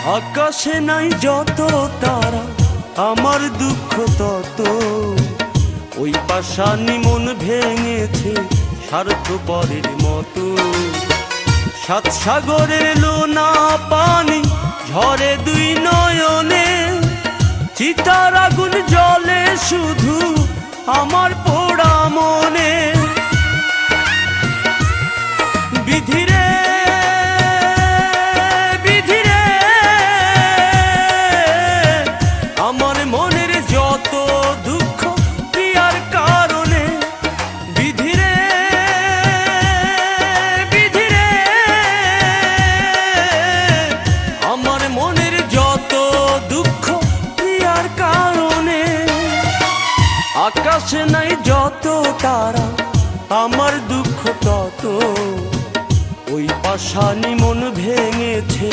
আকাশে নাই যত তারা, আমার দুঃখ তত। ওই পাষাণী মন ভেঙেছে স্বার্থপরের মতো। সাত সাগরের লোনা পানি ঝরে দুই নয়নে, চিতার আগুন জ্বলে শুধু আমার পোড়া মনে। বিধিরে বিধিরে আমার মনের যত দুঃখ কি আর কারণে। বিধিরে বিধিরে আমার মনের যত দুঃখ কি আর কারণে। আকাশে নাই যত তারা, আমার দুঃখ তত। ওই পাষাণী মন ভেঙেছে